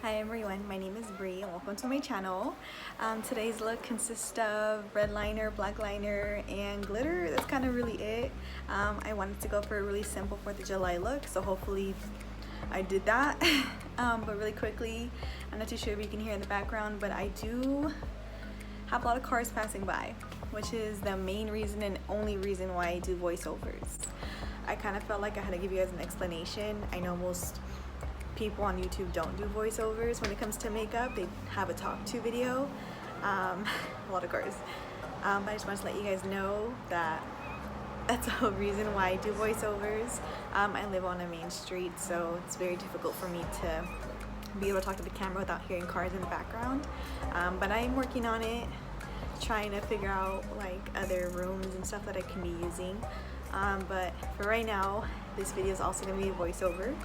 Hi everyone, my name is Bree and welcome to my channel. Today's look consists of red liner, black liner, and glitter. That's kind of really it. I wanted to go for a really simple 4th of July look, so hopefully I did that. But really quickly, I'm not too sure if you can hear in the background, but I do have a lot of cars passing by, which is the main reason and only reason why I do voiceovers. I kind of felt like I had to give you guys an explanation. I know most people on YouTube don't do voiceovers when it comes to makeup. They have a talk to video. A lot of cars. But I just wanted to let you guys know that that's the whole reason why I do voiceovers. I live on a main street, so it's very difficult for me to be able to talk to the camera without hearing cars in the background. But I'm working on it, trying to figure out like other rooms and stuff that I can be using. But for right now, this video is also going to be a voiceover.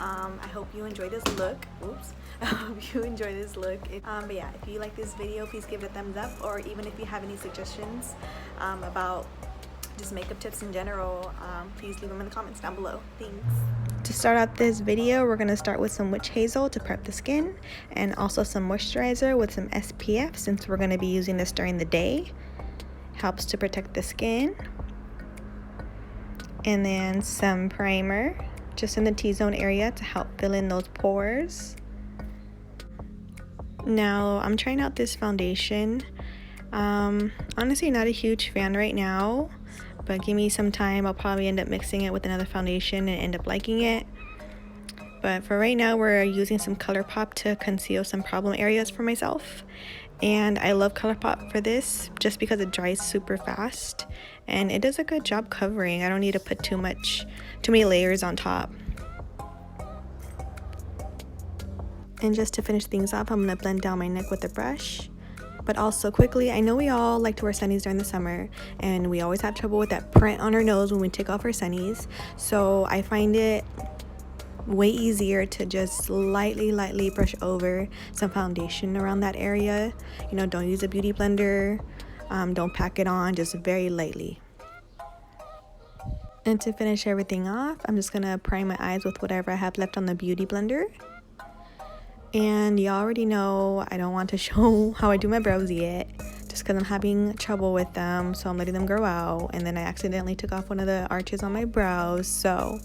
I hope you enjoy this look. Oops. I hope you enjoy this look. But yeah, if you like this video, please give it a thumbs up, or even if you have any suggestions about just makeup tips in general, please leave them in the comments down below. Thanks. To start out this video, we're going to start with some witch hazel to prep the skin, and also some moisturizer with some SPF since we're going to be using this during the day. Helps to protect the skin. And then some primer just in the T-zone area to help fill in those pores. Now I'm trying out this foundation. Honestly not a huge fan right now, but give me some time. I'll probably end up mixing it with another foundation and end up liking it. But for right now, we're using some ColourPop to conceal some problem areas for myself. And I love ColourPop for this just because it dries super fast and it does a good job covering. I don't need to put too many layers on top. And just to finish things off, I'm going to blend down my neck with a brush. But also quickly, I know we all like to wear sunnies during the summer, and we always have trouble with that print on our nose when we take off our sunnies. So I find it way easier to just lightly brush over some foundation around that area. You know, don't use a beauty blender, don't pack it on, just very lightly. And to finish everything off, I'm just gonna prime my eyes with whatever I have left on the beauty blender. And you already know I don't want to show how I do my brows yet, just because I'm having trouble with them, so I'm letting them grow out. And then I accidentally took off one of the arches on my brows, so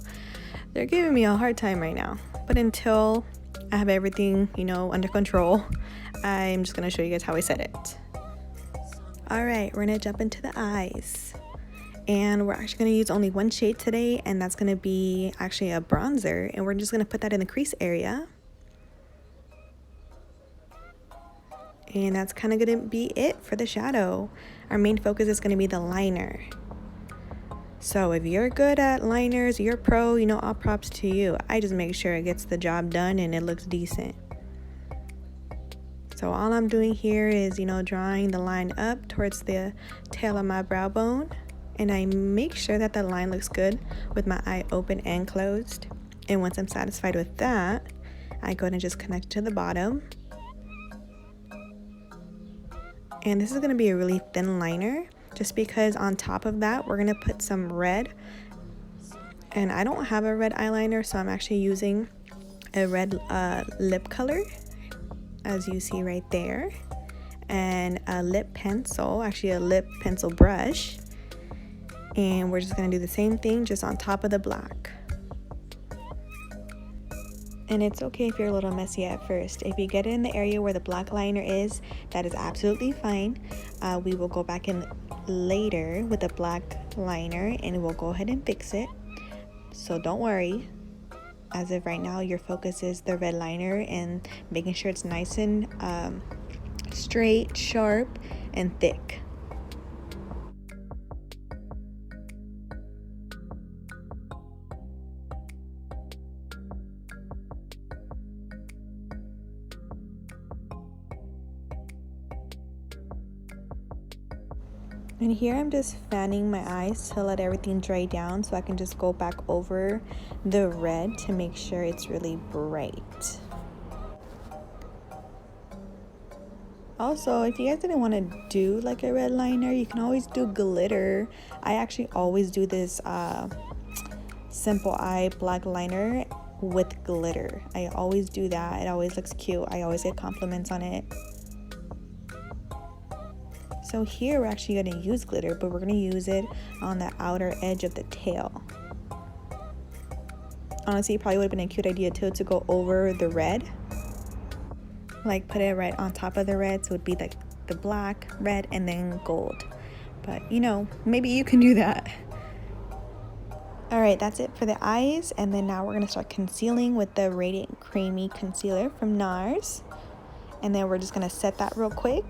they're giving me a hard time right now. But until I have everything, you know, under control, I'm just gonna show you guys how I set it. Alright, we're gonna jump into the eyes. And we're actually gonna use only one shade today, and that's gonna be actually a bronzer. And we're just gonna put that in the crease area. And that's kind of gonna be it for the shadow. Our main focus is gonna be the liner. So if you're good at liners, you're pro, you know, all props to you. I just make sure it gets the job done and it looks decent. So all I'm doing here is, you know, drawing the line up towards the tail of my brow bone. And I make sure that the line looks good with my eye open and closed. And once I'm satisfied with that, I go ahead and just connect to the bottom. And this is going to be a really thin liner, just because on top of that, we're going to put some red. And I don't have a red eyeliner, so I'm actually using a red lip color, as you see right there. And a lip pencil, actually a lip pencil brush. And we're just going to do the same thing, just on top of the black. And it's okay if you're a little messy at first. If you get it in the area where the black liner is, that is absolutely fine. We will go back in later with the black liner and we'll go ahead and fix it. So don't worry. As of right now, your focus is the red liner and making sure it's nice and straight, sharp, and thick. And here I'm just fanning my eyes to let everything dry down so I can just go back over the red to make sure it's really bright. Also, if you guys didn't want to do like a red liner, you can always do glitter. I actually always do this Simple Eye black liner with glitter. I always do that. It always looks cute. I always get compliments on it. So here we're actually going to use glitter, but we're going to use it on the outer edge of the tail. Honestly, it probably would have been a cute idea too to go over the red. Like put it right on top of the red, so it would be like the black, red, and then gold. But you know, maybe you can do that. Alright, that's it for the eyes, and then now we're going to start concealing with the Radiant Creamy Concealer from NARS. And then we're just going to set that real quick.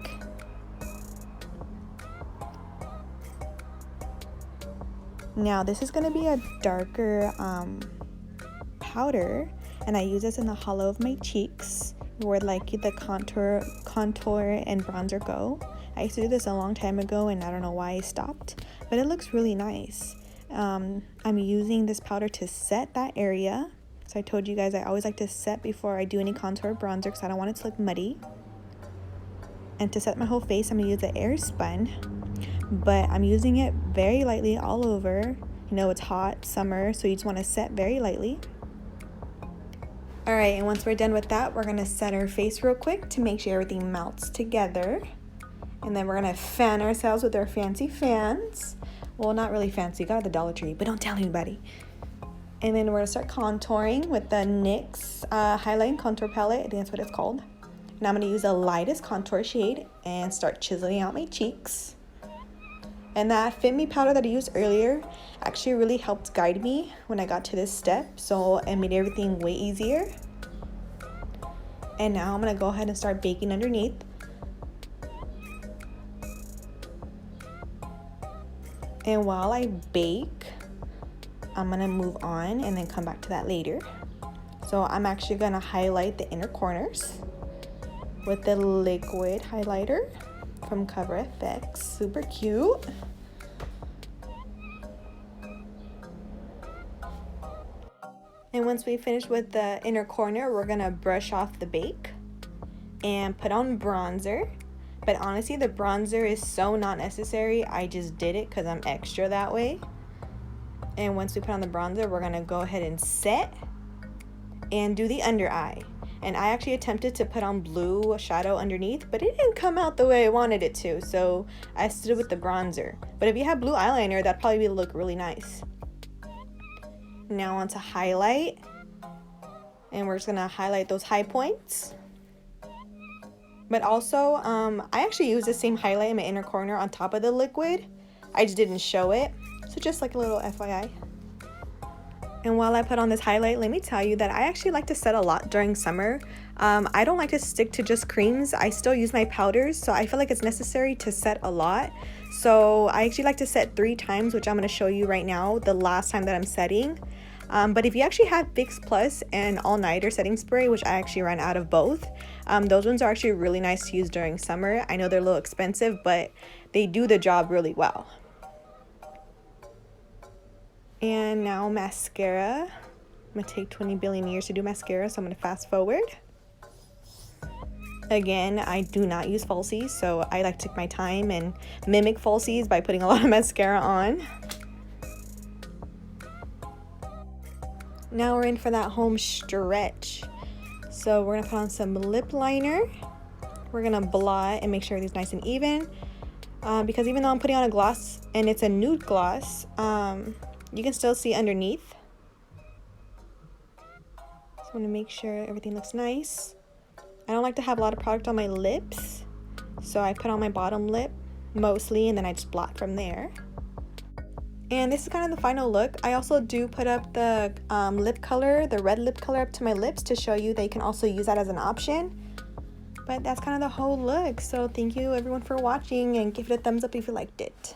Now this is going to be a darker powder, and I use this in the hollow of my cheeks where like the contour and bronzer go. I used to do this a long time ago and I don't know why I stopped, but it looks really nice. I'm using this powder to set that area. So I told you guys I always like to set before I do any contour or bronzer because I don't want it to look muddy. And to set my whole face, I'm going to use the Air Spun, but I'm using it very lightly all over. You know, it's hot, summer, so you just want to set very lightly. Alright, and once we're done with that, we're going to set our face real quick to make sure everything melts together. And then we're going to fan ourselves with our fancy fans. Well, not really fancy, got at the Dollar Tree, but don't tell anybody. And then we're going to start contouring with the NYX Highlight and Contour Palette. I think that's what it's called. And I'm going to use the lightest contour shade and start chiseling out my cheeks. And that Fit Me powder that I used earlier actually really helped guide me when I got to this step. So it made everything way easier. And now I'm going to go ahead and start baking underneath. And while I bake, I'm going to move on and then come back to that later. So I'm actually going to highlight the inner corners with the liquid highlighter from Cover FX. Super cute. And once we finish with the inner corner, we're gonna brush off the bake and put on bronzer. But honestly, the bronzer is so not necessary. I just did it because I'm extra that way. And once we put on the bronzer, we're gonna go ahead and set and do the under eye. And I actually attempted to put on blue shadow underneath, but it didn't come out the way I wanted it to, so I stood with the bronzer. But if you have blue eyeliner, that'd probably look really nice. Now on to highlight, and we're just gonna highlight those high points. But also, I actually use the same highlight in my inner corner on top of the liquid. I just didn't show it, so just like a little FYI. And while I put on this highlight, let me tell you that I actually like to set a lot during summer. I don't like to stick to just creams. I still use my powders, so I feel like it's necessary to set a lot. So I actually like to set 3 times, which I'm going to show you right now, the last time that I'm setting. But if you actually have Fix Plus and All Nighter setting spray, which I actually ran out of both, those ones are actually really nice to use during summer. I know they're a little expensive, but they do the job really well. And now mascara. I'm gonna take 20 billion years to do mascara, so I'm gonna fast forward. Again, I do not use falsies, so I like to take my time and mimic falsies by putting a lot of mascara on. Now we're in for that home stretch. So we're gonna put on some lip liner. We're gonna blot and make sure everything's nice and even. Because even though I'm putting on a gloss and it's a nude gloss, you can still see underneath. So I'm gonna make sure everything looks nice. I don't like to have a lot of product on my lips, so I put on my bottom lip mostly, and then I just blot from there. And this is kind of the final look. I also do put up the lip color, the red lip color up to my lips to show you that you can also use that as an option. But that's kind of the whole look. So thank you everyone for watching, and give it a thumbs up if you liked it.